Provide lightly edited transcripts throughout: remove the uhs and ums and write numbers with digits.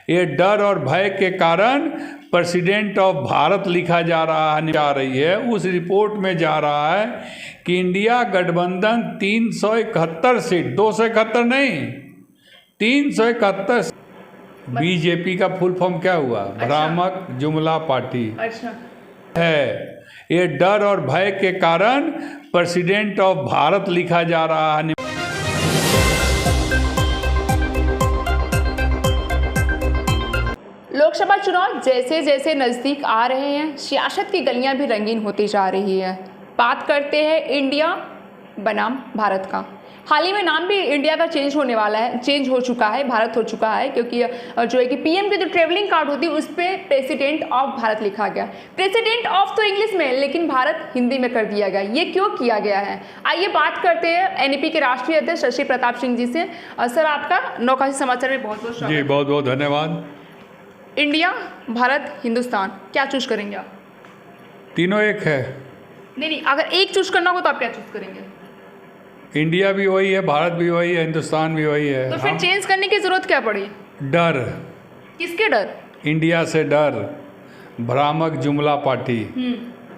ये डर और भय के कारण प्रेसिडेंट ऑफ भारत लिखा जा रही है। उस रिपोर्ट में जा रहा है कि इंडिया गठबंधन 371 सीट, 271 नहीं, 371। बीजेपी का फुल फॉर्म क्या हुआ? भ्रामक जुमला पार्टी। अच्छा है। ये डर और भय के कारण प्रेसिडेंट ऑफ भारत लिखा जा रहा है। लोकसभा चुनाव जैसे जैसे नज़दीक आ रहे हैं, सियासत की गलियां भी रंगीन होती जा रही है। बात करते हैं इंडिया बनाम भारत का। हाल ही में नाम भी इंडिया का चेंज हो चुका है, भारत हो चुका है, क्योंकि जो है कि पीएम की जो ट्रेवलिंग कार्ड होती है उस पर प्रेसिडेंट ऑफ भारत लिखा गया। प्रेसिडेंट ऑफ तो इंग्लिश में, लेकिन भारत हिंदी में कर दिया गया। ये क्यों किया गया है? आइए बात करते हैं एनईपी के राष्ट्रीय अध्यक्ष शशि प्रताप सिंह जी से। सर, आपका नौकाशी समाचार में बहुत बहुत स्वागत। जी, बहुत बहुत धन्यवाद। इंडिया, भारत, हिंदुस्तान, क्या चूज करेंगे आप? तीनों एक है। नहीं, अगर एक चूज करना हो तो आप क्या चूज करेंगे? इंडिया भी वही है, भारत भी वही है, हिंदुस्तान भी वही है। तो फिर चेंज करने की जरूरत क्या पड़ी? डर। किसके डर? इंडिया से डर। भ्रामक जुमला पार्टी।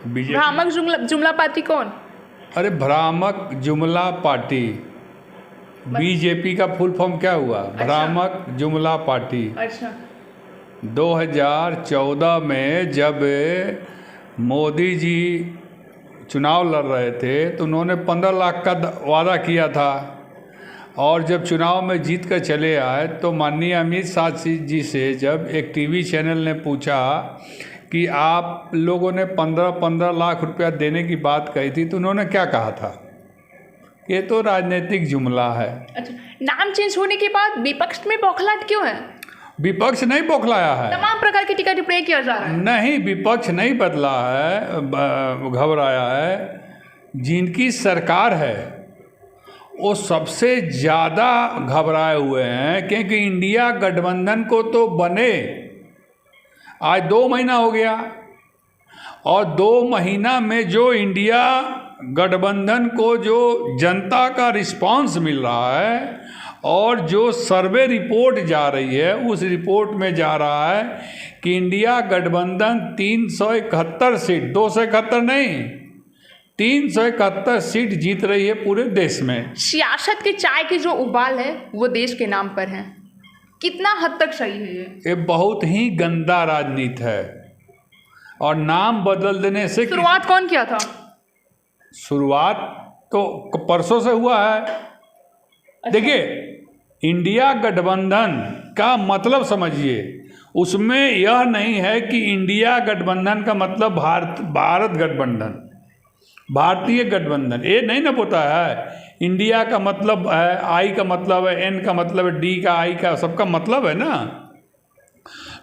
भ्रामक जुमला पार्टी कौन? अरे भ्रामक जुमला पार्टी, बीजेपी का फुल फॉर्म क्या हुआ? भ्रामक जुमला पार्टी। अच्छा। 2014 में जब मोदी जी चुनाव लड़ रहे थे तो उन्होंने 15 लाख का वादा किया था, और जब चुनाव में जीत कर चले आए तो माननीय अमित शाह जी से जब एक टीवी चैनल ने पूछा कि आप लोगों ने 15 लाख रुपया देने की बात कही थी, तो उन्होंने क्या कहा था? ये तो राजनीतिक जुमला है। अच्छा, नाम चेंज होने के बाद विपक्ष में बौखलाहट क्यों है? विपक्ष नहीं बौखलाया है, तमाम प्रकार की टीका टिप्पणी किया जा रहा है। नहीं, विपक्ष नहीं बदला है, घबराया है। जिनकी सरकार है वो सबसे ज़्यादा घबराए हुए हैं, क्योंकि इंडिया गठबंधन को तो बने आज 2 महीना हो गया, और 2 महीना में जो इंडिया गठबंधन को जो जनता का रिस्पांस मिल रहा है और जो सर्वे रिपोर्ट जा रही है, उस रिपोर्ट में जा रहा है कि इंडिया गठबंधन 371 सीट, 271 नहीं, 371 सीट जीत रही है पूरे देश में। सियासत की चाय की जो उबाल है वो देश के नाम पर है। कितना हद तक सही है ये? बहुत ही गंदा राजनीति है, और नाम बदल देने से शुरुआत कौन किया था? शुरुआत तो परसों से हुआ है। देखिए, इंडिया गठबंधन का मतलब समझिए, उसमें यह नहीं है कि इंडिया गठबंधन का मतलब भारत गठबंधन, भारतीय गठबंधन, ये नहीं ना पता है। इंडिया का मतलब है, आई का मतलब है, एन का मतलब है, डी का, आई का, सबका मतलब है ना।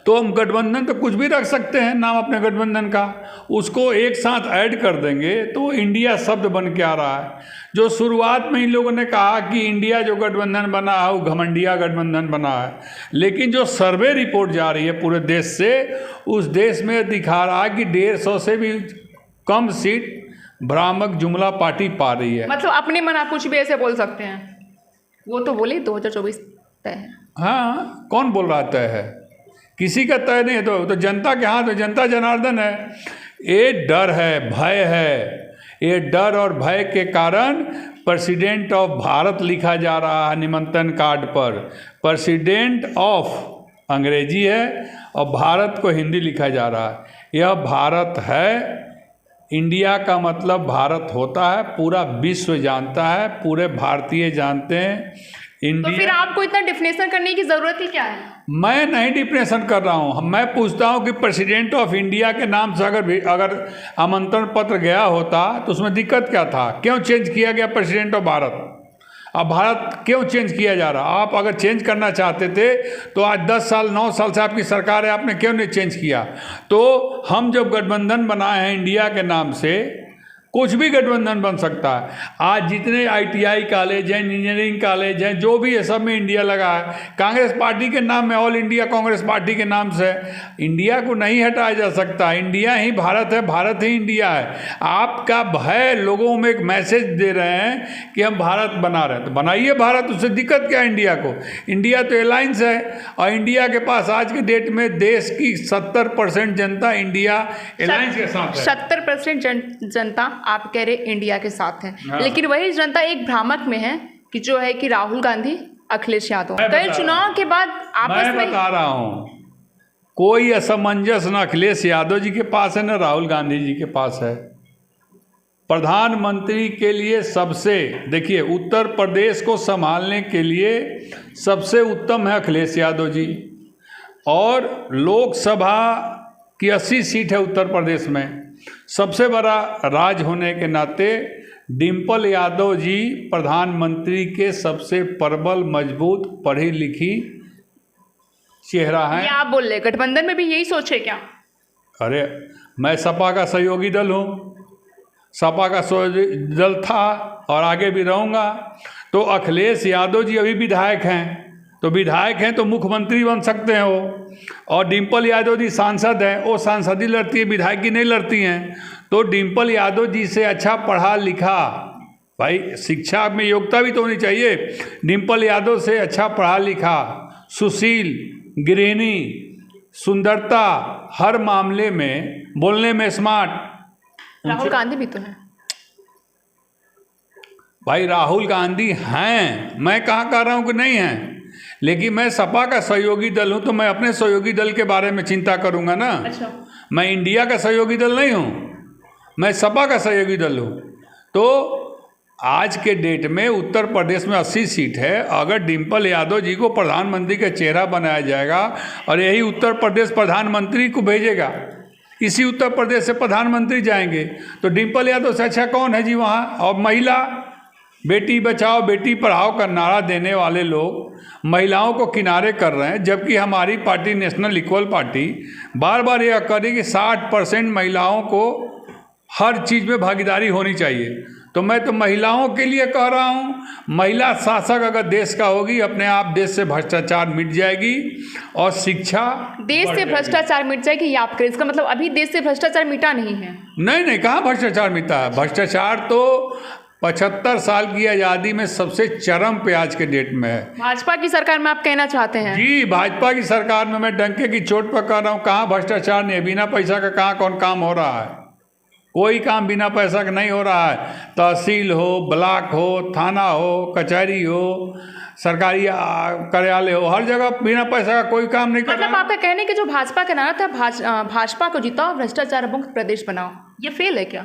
तो हम गठबंधन तो कुछ भी रख सकते हैं नाम अपने गठबंधन का, उसको एक साथ ऐड कर देंगे तो इंडिया शब्द बन के आ रहा है। जो शुरुआत में इन लोगों ने कहा कि इंडिया जो गठबंधन बना है वो घमंडिया गठबंधन बना है, लेकिन जो सर्वे रिपोर्ट जा रही है पूरे देश से, उस देश में दिखा रहा है कि 150 से भी कम सीट भ्रामक जुमला पार्टी पा रही है। मतलब अपने मन आप कुछ भी ऐसे बोल सकते हैं? वो तो बोले 2024 तय है। हाँ, कौन बोल रहा तय है? किसी का तय नहीं है, तो जनता के हाथ में, जनता जनार्दन है। ये डर है, भय है। ये डर और भय के कारण प्रेसिडेंट ऑफ भारत लिखा जा रहा है निमंत्रण कार्ड पर। प्रेसिडेंट ऑफ अंग्रेजी है और भारत को हिंदी लिखा जा रहा है। यह भारत है, इंडिया का मतलब भारत होता है, पूरा विश्व जानता है, पूरे भारतीय जानते हैं इंडिया। तो फिर आपको इतना डिफिनेशन करने की जरूरत ही क्या है? मैं नहीं डिफिनेशन कर रहा हूँ, मैं पूछता हूँ कि प्रेसिडेंट ऑफ इंडिया के नाम से अगर आमंत्रण पत्र गया होता तो उसमें दिक्कत क्या था? क्यों चेंज किया गया प्रेसिडेंट ऑफ भारत? अब भारत क्यों चेंज किया जा रहा? आप अगर चेंज करना चाहते थे तो आज 10 साल 9 साल से आपकी सरकार है, आपने क्यों नहीं चेंज किया? तो हम जब गठबंधन बनाए हैं इंडिया के नाम से, कुछ भी गठबंधन बन सकता है। आज जितने ITI कॉलेज हैं, इंजीनियरिंग कॉलेज हैं, जो भी है, सब में इंडिया लगा है। कांग्रेस पार्टी के नाम में, ऑल इंडिया कांग्रेस पार्टी के नाम से इंडिया को नहीं हटाया जा सकता। इंडिया ही भारत है, भारत ही इंडिया है। आपका भय, लोगों में एक मैसेज दे रहे हैं कि हम भारत बना रहे हैं, तो बनाइए भारत, उससे दिक्कत क्या है इंडिया को? इंडिया तो एलायंस है, और इंडिया के पास आज के डेट में देश की 70% जनता इंडिया एलायंस के साथ है। 70% जनता आप कह रहे इंडिया के साथ है। हाँ। लेकिन वही जनता एक भ्रामक में है कि जो है कि राहुल गांधी, अखिलेश यादव कई चुनाव के बाद आपस में, मैं बता रहा हूं, कोई असमंजस न अखिलेश यादव जी के पास है, न राहुल गांधी जी के पास है। प्रधानमंत्री के लिए सबसे, देखिए, उत्तर प्रदेश को संभालने के लिए सबसे उत्तम है अखिलेश यादव जी, और लोकसभा की 80 सीट है उत्तर प्रदेश में। सबसे बड़ा राज होने के नाते डिम्पल यादव जी प्रधानमंत्री के सबसे प्रबल, मजबूत, पढ़ी लिखी चेहरा है। ये आप बोल रहे गठबंधन में भी यही सोच है क्या? अरे, मैं सपा का सहयोगी दल हूँ, सपा का सहयोगी दल था और आगे भी रहूँगा। तो अखिलेश यादव जी अभी विधायक हैं, तो विधायक हैं तो मुख्यमंत्री बन सकते हैं वो, और डिम्पल यादव जी सांसद हैं, वो सांसदी लड़ती है, विधायकी नहीं लड़ती हैं। तो डिम्पल यादव जी से अच्छा पढ़ा लिखा, भाई शिक्षा में योग्यता भी तो होनी चाहिए, डिम्पल यादव से अच्छा पढ़ा लिखा, सुशील, गृहिणी, सुंदरता, हर मामले में, बोलने में स्मार्ट। राहुल गांधी भी तो है भाई, राहुल गांधी हैं, मैं कहाँ कह रहा हूँ कि नहीं हैं, लेकिन मैं सपा का सहयोगी दल हूँ, तो मैं अपने सहयोगी दल के बारे में चिंता करूँगा ना। अच्छा। मैं इंडिया का सहयोगी दल नहीं हूँ, मैं सपा का सहयोगी दल हूँ। तो आज के डेट में उत्तर प्रदेश में 80 सीट है। अगर डिम्पल यादव जी को प्रधानमंत्री का चेहरा बनाया जाएगा और यही उत्तर प्रदेश प्रधानमंत्री को भेजेगा, इसी उत्तर प्रदेश से प्रधानमंत्री जाएंगे, तो डिम्पल यादव से अच्छा कौन है जी वहाँ? और महिला, बेटी बचाओ बेटी पढ़ाओ का नारा देने वाले लोग महिलाओं को किनारे कर रहे हैं, जबकि हमारी पार्टी नेशनल इक्वल पार्टी बार बार यह कह रही कि 60% महिलाओं को हर चीज़ में भागीदारी होनी चाहिए। तो मैं तो महिलाओं के लिए कह रहा हूँ, महिला शासक अगर देश का होगी, अपने आप देश से भ्रष्टाचार मिट जाएगी और शिक्षा, देश से भ्रष्टाचार मिट जाएगी। ये आपका इसका मतलब अभी देश से भ्रष्टाचार मिटा नहीं है? नहीं नहीं, कहाँ भ्रष्टाचार मिटा है? भ्रष्टाचार तो 75 साल की आज़ादी में सबसे चरम पे आज के डेट में है। भाजपा की सरकार में आप कहना चाहते हैं? जी, भाजपा की सरकार में मैं डंके की चोट पर कह रहा हूँ, कहाँ भ्रष्टाचार नहीं है। बिना पैसा का कहाँ कौन काम हो रहा है? कोई काम बिना पैसा का नहीं हो रहा है। तहसील हो, ब्लॉक हो, थाना हो, कचहरी हो, सरकारी कार्यालय हो, हर जगह बिना पैसा का कोई काम नहीं कर रहा मतलब आपका कहने कि जो भाजपा का नारा था, भाजपा को जिताओ, भ्रष्टाचार मुक्त प्रदेश बनाओ, ये फेल है क्या?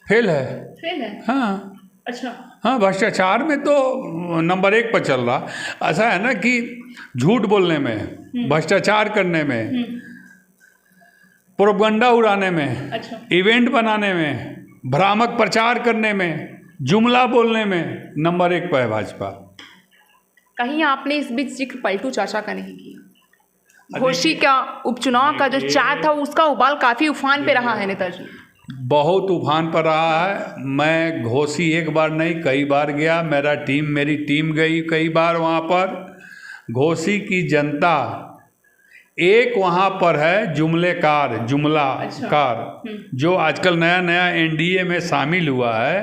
फेल है। फेल है? हाँ अच्छा। हाँ, भ्रष्टाचार में तो नंबर 1 पर चल रहा। ऐसा है ना कि झूठ बोलने में, भ्रष्टाचार करने में, प्रोपगंडा उड़ाने में, अच्छा, इवेंट बनाने में, भ्रामक प्रचार करने में, जुमला बोलने में नंबर 1 पर है भाजपा। कहीं आपने इस बीच जिक्र पलटू चाचा का नहीं किया? घोसी का उपचुनाव का जो चाय था, उसका उबाल काफी उफान पे रहा है नेताजी। बहुत उफान पर रहा है। मैं घोसी एक बार नहीं कई बार गया, मेरी टीम गई कई बार वहाँ पर। घोसी की जनता एक वहाँ पर है जुमलाकार, जो आजकल नया नया NDA में शामिल हुआ है,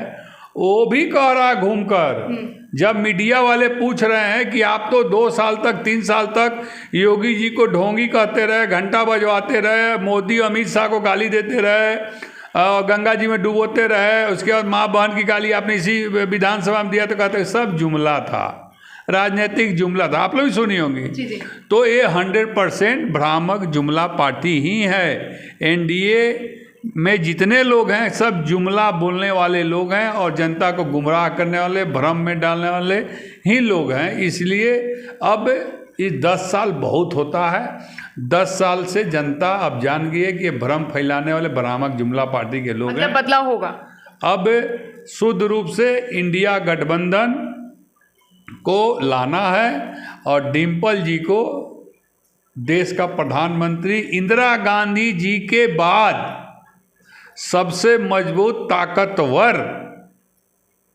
वो भी कह रहा है घूमकर, जब मीडिया वाले पूछ रहे हैं कि आप तो 2 साल तक 3 साल तक योगी जी को ढोंगी कहते रहे, घंटा बजवाते रहे, मोदी अमित शाह को गाली देते रहे, गंगा जी में डुबोते रहे, उसके बाद माँ बहन की गाली आपने इसी विधानसभा में दिया, तो कहते सब जुमला था, राजनीतिक जुमला था। आप लोग भी सुनी होंगी। तो ये 100% भ्रामक जुमला पार्टी ही है। NDA में जितने लोग हैं सब जुमला बोलने वाले लोग हैं और जनता को गुमराह करने वाले, भ्रम में डालने वाले ही लोग हैं। इसलिए अब इस 10 साल बहुत होता है। 10 साल से जनता अब जान गई है कि ये भ्रम फैलाने वाले भ्रामक जुमला पार्टी के लोग हैं। बदलाव होगा। अब शुद्ध रूप से इंडिया गठबंधन को लाना है और डिम्पल जी को देश का प्रधानमंत्री, इंदिरा गांधी जी के बाद सबसे मजबूत ताकतवर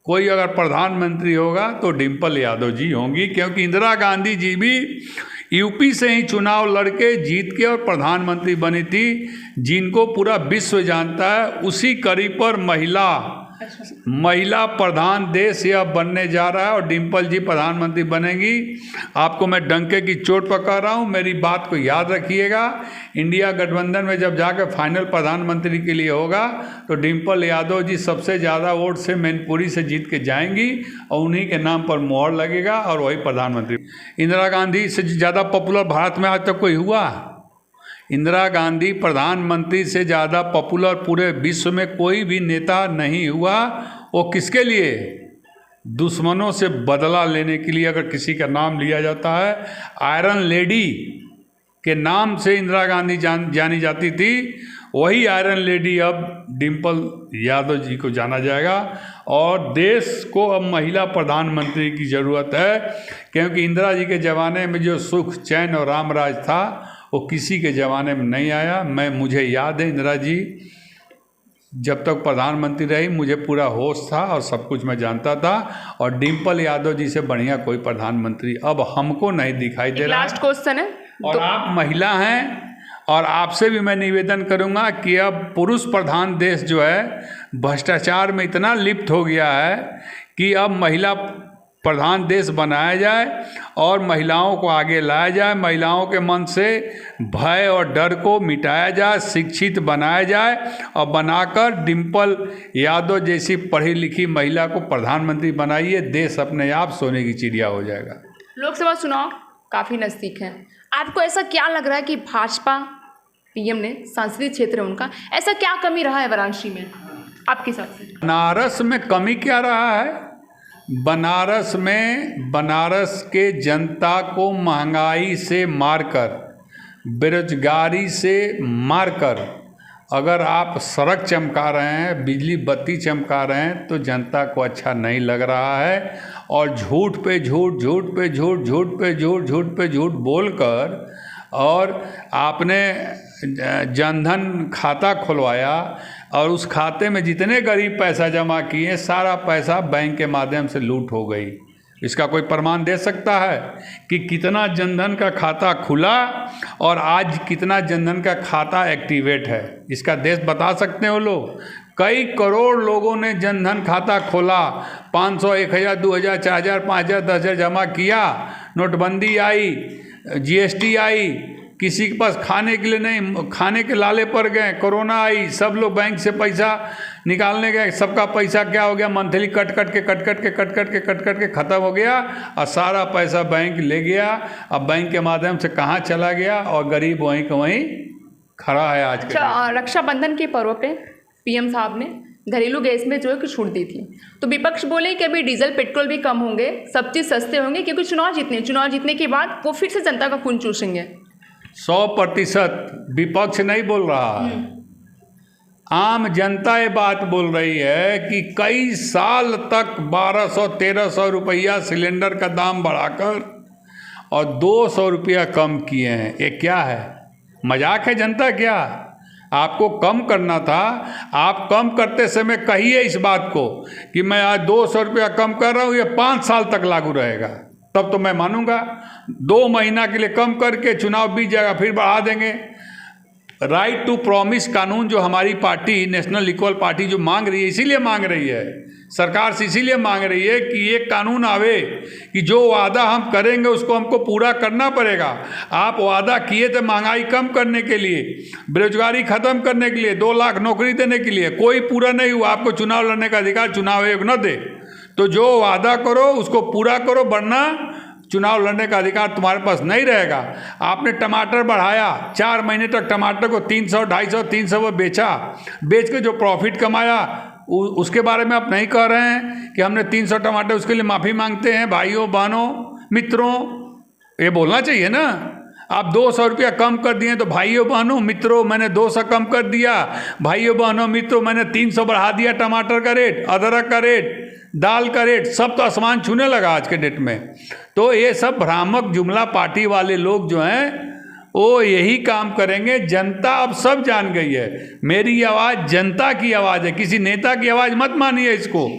कोई अगर प्रधानमंत्री होगा तो डिम्पल यादव जी होंगी, क्योंकि इंदिरा गांधी जी भी यूपी से ही चुनाव लड़के जीत के और प्रधानमंत्री बनी थी, जिनको पूरा विश्व जानता है। उसी कड़ी पर महिला प्रधान देश यह बनने जा रहा है और डिम्पल जी प्रधानमंत्री बनेंगी। आपको मैं डंके की चोट पर कह रहा हूँ, मेरी बात को याद रखिएगा। इंडिया गठबंधन में जब जाकर फाइनल प्रधानमंत्री के लिए होगा तो डिम्पल यादव जी सबसे ज़्यादा वोट से मैनपुरी से जीत के जाएंगी और उन्हीं के नाम पर मोहर लगेगा और वही प्रधानमंत्री। इंदिरा गांधी से ज़्यादा पॉपुलर भारत में आज तक कोई हुआ? इंदिरा गांधी प्रधानमंत्री से ज़्यादा पॉपुलर पूरे विश्व में कोई भी नेता नहीं हुआ। वो किसके लिए? दुश्मनों से बदला लेने के लिए। अगर किसी का नाम लिया जाता है, आयरन लेडी के नाम से इंदिरा गांधी जानी जाती थी, वही आयरन लेडी अब डिम्पल यादव जी को जाना जाएगा। और देश को अब महिला प्रधानमंत्री की ज़रूरत है, क्योंकि इंदिरा जी के ज़माने में जो सुख चैन और रामराज था वो किसी के ज़माने में नहीं आया। मुझे याद है, इंदिरा जी जब तक प्रधानमंत्री रही मुझे पूरा होश था और सब कुछ मैं जानता था, और डिम्पल यादव जी से बढ़िया कोई प्रधानमंत्री अब हमको नहीं दिखाई दे रहा। लास्ट क्वेश्चन है, और आप महिला हैं और आपसे भी मैं निवेदन करूंगा कि अब पुरुष प्रधान देश जो है भ्रष्टाचार में इतना लिप्त हो गया है कि अब महिला प्रधान देश बनाया जाए और महिलाओं को आगे लाया जाए, महिलाओं के मन से भय और डर को मिटाया जाए, शिक्षित बनाया जाए और बनाकर डिम्पल यादव जैसी पढ़ी लिखी महिला को प्रधानमंत्री बनाइए। देश अपने आप सोने की चिड़िया हो जाएगा। लोकसभा चुनाव काफ़ी नज़दीक है, आपको ऐसा क्या लग रहा है कि भाजपा पीएम ने संसदीय क्षेत्र उनका ऐसा क्या कमी रहा है वाराणसी में आपके हिसाब से? बनारस में कमी क्या रहा है? बनारस के जनता को महंगाई से मारकर, बेरोजगारी से मारकर अगर आप सड़क चमका रहे हैं, बिजली बत्ती चमका रहे हैं तो जनता को अच्छा नहीं लग रहा है। और झूठ पे झूठ, झूठ पे झूठ, झूठ पे झूठ, झूठ पे झूठ बोलकर, और आपने जनधन खाता खुलवाया और उस खाते में जितने गरीब पैसा जमा किए सारा पैसा बैंक के माध्यम से लूट हो गई। इसका कोई प्रमाण दे सकता है कि कितना जनधन का खाता खुला और आज कितना जनधन का खाता एक्टिवेट है? इसका देश बता सकते हो लोग? कई करोड़ लोगों ने जनधन खाता खोला, 500, 1000, 2000, 4000, 5000, 10,000 जमा किया। नोटबंदी आई, जीएसटी आई, किसी के पास खाने के लिए नहीं, खाने के लाले पड़ गए, कोरोना आई, सब लोग बैंक से पैसा निकालने गए, सबका पैसा क्या हो गया? मंथली कट कट के ख़त्म हो गया और सारा पैसा बैंक ले गया। अब बैंक के माध्यम से कहाँ चला गया और गरीब वहीं का वहीं खड़ा है आज के। अच्छा, रक्षाबंधन के पर्व पे पीएम साहब ने घरेलू गैस में जो है कि छूट दी थी, तो विपक्ष बोले कि अभी डीजल पेट्रोल भी कम होंगे, सब चीज़ सस्ते होंगे, क्योंकि चुनाव जीतने के बाद वो फिर से जनता का खून चूसेंगे। 100% विपक्ष नहीं बोल रहा है, आम जनता ये बात बोल रही है कि कई साल तक 1200-1300 रुपया सिलेंडर का दाम बढ़ाकर और 200 रुपया कम किए हैं। ये क्या है? मजाक है जनता क्या? आपको कम करना था, आप कम करते समय कहिए इस बात को कि मैं आज 200 रुपया कम कर रहा हूँ, ये 5 साल तक लागू रहेगा, तब तो मैं मानूंगा। 2 महीना के लिए कम करके चुनाव बीत जाएगा फिर बढ़ा देंगे। राइट टू प्रॉमिस कानून जो हमारी पार्टी नेशनल इक्वल पार्टी जो मांग रही है, इसीलिए मांग रही है सरकार से, इसीलिए मांग रही है कि ये कानून आवे कि जो वादा हम करेंगे उसको हमको पूरा करना पड़ेगा। आप वादा किए थे महंगाई कम करने के लिए, बेरोजगारी खत्म करने के लिए, 2 लाख नौकरी देने के लिए, कोई पूरा नहीं हुआ। आपको चुनाव लड़ने का अधिकार चुनाव आयोग न दे, तो जो वादा करो उसको पूरा करो, वरना चुनाव लड़ने का अधिकार तुम्हारे पास नहीं रहेगा। आपने टमाटर बढ़ाया, 4 महीने तक टमाटर को 300, 250, 300 वो बेचा, बेच के जो प्रॉफिट कमाया उसके बारे में आप नहीं कह रहे हैं कि हमने 300 टमाटर, उसके लिए माफ़ी मांगते हैं। भाइयों बहनों मित्रों, ये बोलना चाहिए ना। आप 200 रुपया कम कर दिए तो भाइयों बहनों मित्रों मैंने 200 कम कर दिया, भाइयों बहनों मित्रों मैंने 300 बढ़ा दिया। टमाटर का रेट, अदरक का रेट, दाल का रेट सब तो आसमान छूने लगा आज के डेट में। तो ये सब भ्रामक जुमला पार्टी वाले लोग जो हैं वो यही काम करेंगे। जनता अब सब जान गई है, मेरी आवाज़ जनता की आवाज़ है, किसी नेता की आवाज़ मत मानिए इसको।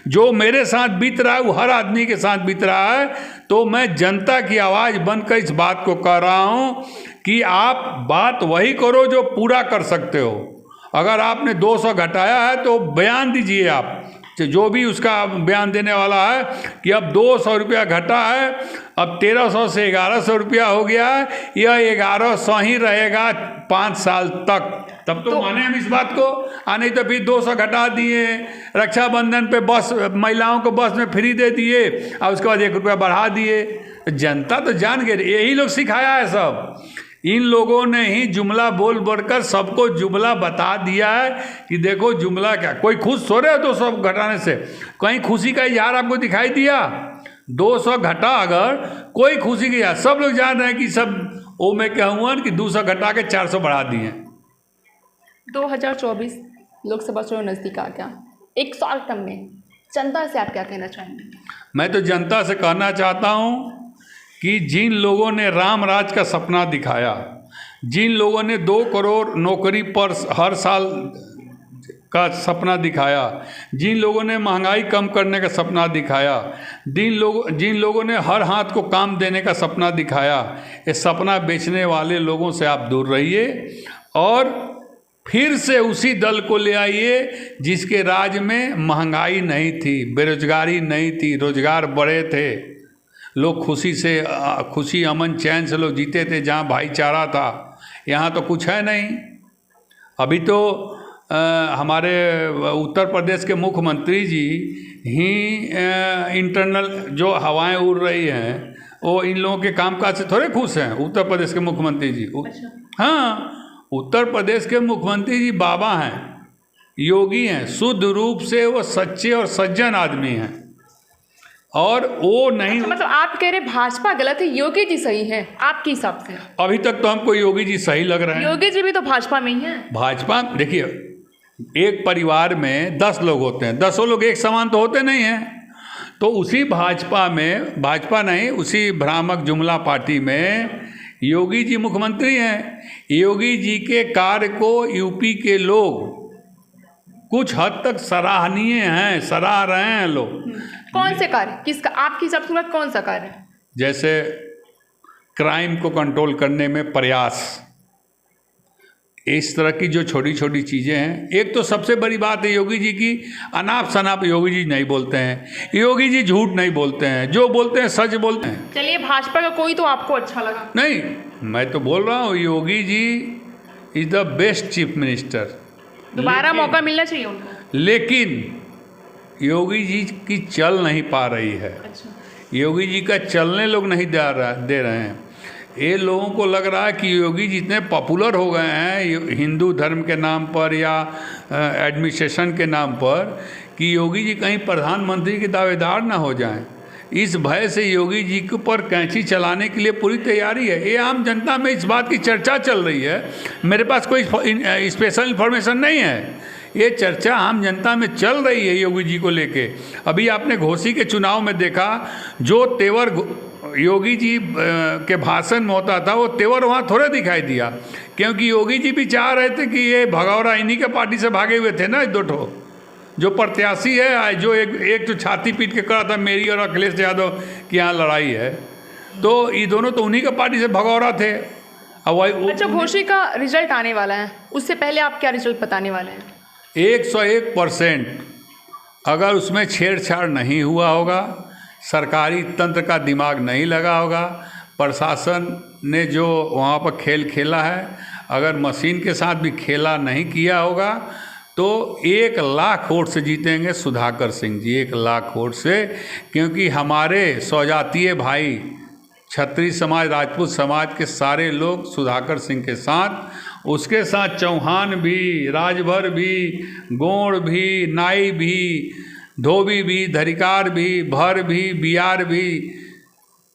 जो मेरे साथ बीत रहा है वो हर आदमी के साथ बीत रहा है। तो मैं जनता की आवाज़ बनकर इस बात को कह रहा हूँ कि आप बात वही करो जो पूरा कर सकते हो। अगर आपने 200 घटाया है तो बयान दीजिए आप, जो भी उसका बयान देने वाला है कि अब 200 रुपया घटा है, अब 1300 से 1100 रुपया हो गया है, यह 1100 ही रहेगा 5 साल तक, तब तो माने हम इस बात को। नहीं तो फिर 200 घटा दिए, रक्षाबंधन पे बस महिलाओं को बस में फ्री दे दिए और उसके बाद 1 रुपया बढ़ा दिए। जनता तो जान गई, यही लोग सिखाया है सब। इन लोगों ने ही जुमला बोल बोलकर सबको जुमला बता दिया है कि देखो जुमला क्या। कोई खुश हो रहे हो 200 घटाने से? कहीं खुशी का इजहार आपको दिखाई दिया? 200 घटा अगर कोई खुशी की, सब लोग जान रहे हैं कि सब वो मैं कहूँगा कि 200 घटा के 400 बढ़ा दिए। 2024 लोकसभा चुनाव नज़दीक आ गया, एक शॉर्ट टर्म में जनता से आप क्या कहना चाहेंगे? मैं तो जनता से कहना चाहता हूँ कि जिन लोगों ने राम राज का सपना दिखाया, जिन लोगों ने 2 करोड़ नौकरी पर हर साल का सपना दिखाया, जिन लोगों ने महंगाई कम करने का सपना दिखाया, जिन लोगों ने हर हाथ को काम देने का सपना दिखाया, ये सपना बेचने वाले लोगों से आप दूर रहिए और फिर से उसी दल को ले आइए जिसके राज में महंगाई नहीं थी, बेरोजगारी नहीं थी, रोजगार बढ़े थे, लोग खुशी से खुशी अमन चैन से लोग जीते थे, जहाँ भाईचारा था। यहाँ तो कुछ है नहीं। अभी तो हमारे उत्तर प्रदेश के मुख्यमंत्री जी ही इंटरनल जो हवाएं उड़ रही हैं वो इन लोगों के कामकाज से थोड़े खुश हैं। उत्तर प्रदेश के मुख्यमंत्री जी, हाँ, उत्तर प्रदेश के मुख्यमंत्री जी बाबा हैं, योगी हैं, शुद्ध रूप से वो सच्चे और सज्जन आदमी हैं और वो नहीं। मतलब आप कह रहे भाजपा गलत है, योगी जी सही है आपके हिसाब से? अभी तक तो हमको योगी जी सही लग रहे हैं। योगी जी भी तो भाजपा में ही है। भाजपा, देखिए, एक परिवार में 10 लोग होते हैं, 10 लोग एक समान तो होते नहीं हैं। तो उसी भाजपा में, भाजपा नहीं, उसी भ्रामक जुमला पार्टी में योगी जी मुख्यमंत्री हैं। योगी जी के कार्य को यूपी के लोग कुछ हद तक सराहनीय हैं, सराह रहे हैं लोग। कौन से कार्य, किसका आपकी हिसाब से कौन सा कार्य? जैसे क्राइम को कंट्रोल करने में प्रयास, इस तरह की जो छोटी छोटी चीज़ें हैं। एक तो सबसे बड़ी बात है योगी जी की, अनाप शनाप योगी जी नहीं बोलते हैं, योगी जी झूठ नहीं बोलते हैं, जो बोलते हैं सच बोलते हैं। चलिए, भाजपा का कोई तो आपको अच्छा लगा? नहीं, मैं तो बोल रहा हूँ Yogi ji is the best chief minister. दोबारा मौका मिलना चाहिए उनको। लेकिन योगी जी की चल नहीं पा रही है। अच्छा। योगी जी का चलने लोग नहीं दे रहे हैं। ये लोगों को लग रहा है कि योगी जी इतने पॉपुलर हो गए हैं हिंदू धर्म के नाम पर या एडमिनिस्ट्रेशन के नाम पर कि योगी जी कहीं प्रधानमंत्री के दावेदार ना हो जाएं। इस भय से योगी जी के ऊपर कैंची चलाने के लिए पूरी तैयारी है। ये आम जनता में इस बात की चर्चा चल रही है। मेरे पास कोई स्पेशल इन्फॉर्मेशन नहीं है, ये चर्चा आम जनता में चल रही है योगी जी को लेके। अभी आपने घोसी के चुनाव में देखा, जो तेवर योगी जी के भाषण में होता था वो तेवर वहाँ थोड़े दिखाई दिया, क्योंकि योगी जी भी चाह रहे थे कि ये भगौरा इन्हीं के पार्टी से भागे हुए थे ना, 2 ठो जो प्रत्याशी है, जो एक तो छाती पीट के कहा था मेरी और अखिलेश यादव की यहाँ लड़ाई है, तो ये दोनों तो उन्हीं के पार्टी से भगौरा थे। अच्छा, घोषी का रिजल्ट आने वाला है, उससे पहले आप क्या रिजल्ट बताने वाले हैं? 101% अगर उसमें छेड़छाड़ नहीं हुआ होगा, सरकारी तंत्र का दिमाग नहीं लगा होगा, प्रशासन ने जो वहाँ पर खेल खेला है अगर मशीन के साथ भी खेला नहीं किया होगा, तो 1 लाख वोट से जीतेंगे सुधाकर सिंह जी, 1 लाख वोट से। क्योंकि हमारे स्वजातीय भाई क्षत्रिय समाज, राजपूत समाज के सारे लोग सुधाकर सिंह के साथ, उसके साथ चौहान भी, राजभर भी, गोंड भी, नाई भी, धोबी भी, धरिकार भी, भर भी, बियार भी,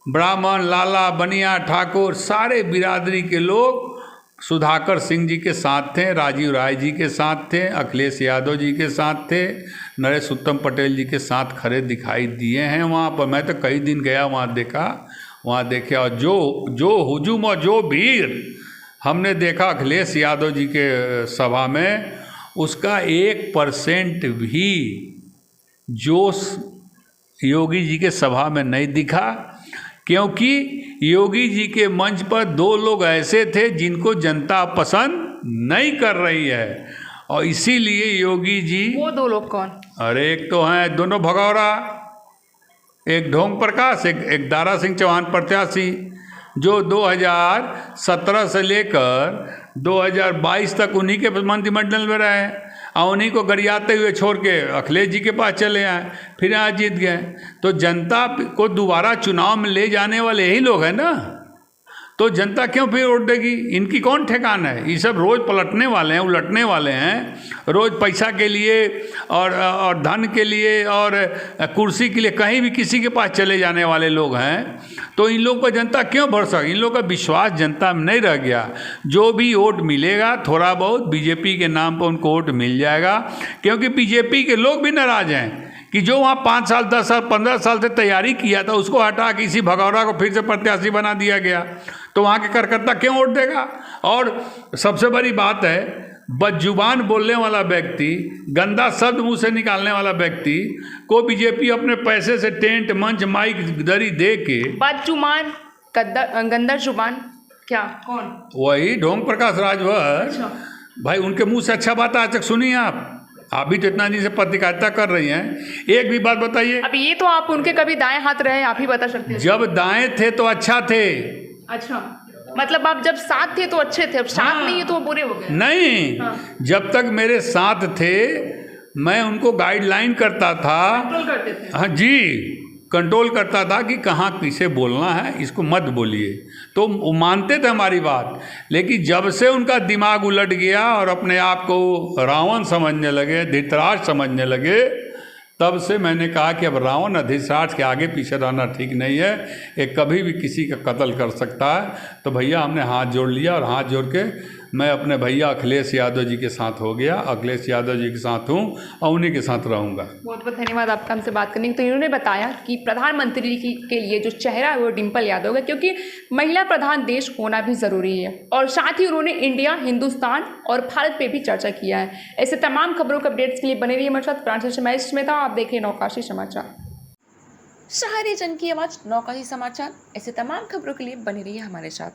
ब्राह्मण, लाला, बनिया, ठाकुर, सारे बिरादरी के लोग सुधाकर सिंह जी के साथ थे, राजीव राय जी के साथ थे, अखिलेश यादव जी के साथ थे, नरेश उत्तम पटेल जी के साथ खड़े दिखाई दिए हैं वहाँ पर। मैं तो कई दिन गया वहाँ, देखा वहाँ देखे। और जो हुजूम और जो भीड़ हमने देखा अखिलेश यादव जी के सभा में, उसका 1% भी जोश योगी जी के सभा में नहीं दिखा, क्योंकि योगी जी के मंच पर 2 लोग ऐसे थे जिनको जनता पसंद नहीं कर रही है, और इसीलिए योगी जी। वो 2 लोग कौन? अरे एक तो हैं दोनों भगौरा, एक ढोंग प्रकाश, एक दारा सिंह चौहान प्रत्याशी, जो 2017 से लेकर 2022 तक उन्हीं के मंत्रिमंडल में रहे, और उन्हीं को गरियाते हुए छोड़ के अखिलेश जी के पास चले आए, फिर यहाँ जीत गए। तो जनता को दोबारा चुनाव में ले जाने वाले यही लोग हैं ना, तो जनता क्यों फिर वोट देगी? इनकी कौन ठेकान है? ये सब रोज़ पलटने वाले हैं, उलटने वाले हैं, रोज़ पैसा के लिए और धन के लिए और कुर्सी के लिए कहीं भी किसी के पास चले जाने वाले लोग हैं। तो इन लोगों को जनता क्यों भरोसा? इन लोगों का विश्वास जनता में नहीं रह गया। जो भी वोट मिलेगा थोड़ा बहुत बीजेपी के नाम पर उनको वोट मिल जाएगा, क्योंकि बीजेपी के लोग भी नाराज़ हैं कि जो वहाँ 5 साल 10 साल 15 साल से तैयारी किया था उसको हटा के इसी भगौरा को फिर से प्रत्याशी बना दिया गया, तो वहाँ के कार्यकर्ता क्यों वोट देगा? और सबसे बड़ी बात है, बदजुबान बोलने वाला व्यक्ति, गंदा शब्द मुंह से निकालने वाला व्यक्ति को बीजेपी अपने पैसे से टेंट मंच माइक दरी दे के। बदजुबान, गंदा जुबान क्या? कौन? वही ढोंग प्रकाश राजभर। अच्छा। भाई उनके मुंह से अच्छा बात आज तक सुनी आप भी तो इतना दिन से पत्रकारिता कर रही हैं, एक भी बात बताइए। अब ये तो आप उनके कभी दाएं हाथ रहे, आप ही बता सकते हैं। जब दाएं थे तो अच्छा थे। अच्छा, मतलब आप जब साथ थे तो अच्छे थे, अब साथ नहीं है तो वो बुरे हो गए? नहीं, हाँ। जब तक मेरे साथ थे मैं उनको गाइडलाइन करता था, कंट्रोल करते थे। हाँ जी, कंट्रोल करता था कि कहाँ किसे बोलना है, इसको मत बोलिए, तो वो मानते थे हमारी बात। लेकिन जब से उनका दिमाग उलट गया और अपने आप को रावण समझने लगे, धृतराष्ट्र समझने लगे, तब से मैंने कहा कि अब रावण धृतराष्ट्र के आगे पीछे रहना ठीक नहीं है, ये कभी भी किसी का कत्ल कर सकता है। तो भैया हमने हाथ जोड़ लिया, और हाथ जोड़ के मैं अपने भैया अखिलेश यादव जी के साथ हो गया, अखिलेश यादव जी के साथ हूँ और उन्हीं के साथ रहूँगा। बहुत बहुत धन्यवाद आपका हमसे बात करने के। तो इन्होंने बताया कि प्रधानमंत्री के लिए जो चेहरा है वो डिम्पल यादव है, क्योंकि महिला प्रधान देश होना भी ज़रूरी है। और साथ ही उन्होंने इंडिया, हिंदुस्तान और भारत पे भी चर्चा किया है। ऐसे तमाम खबरों के अपडेट्स के लिए बने रहिए हमारे साथ। फ्रांसिस में था, आप देख रहे हैं नौकाशी समाचार, शहरी जन की आवाज़ नौकाशी समाचार। ऐसे तमाम खबरों के लिए बने रहिए हमारे साथ।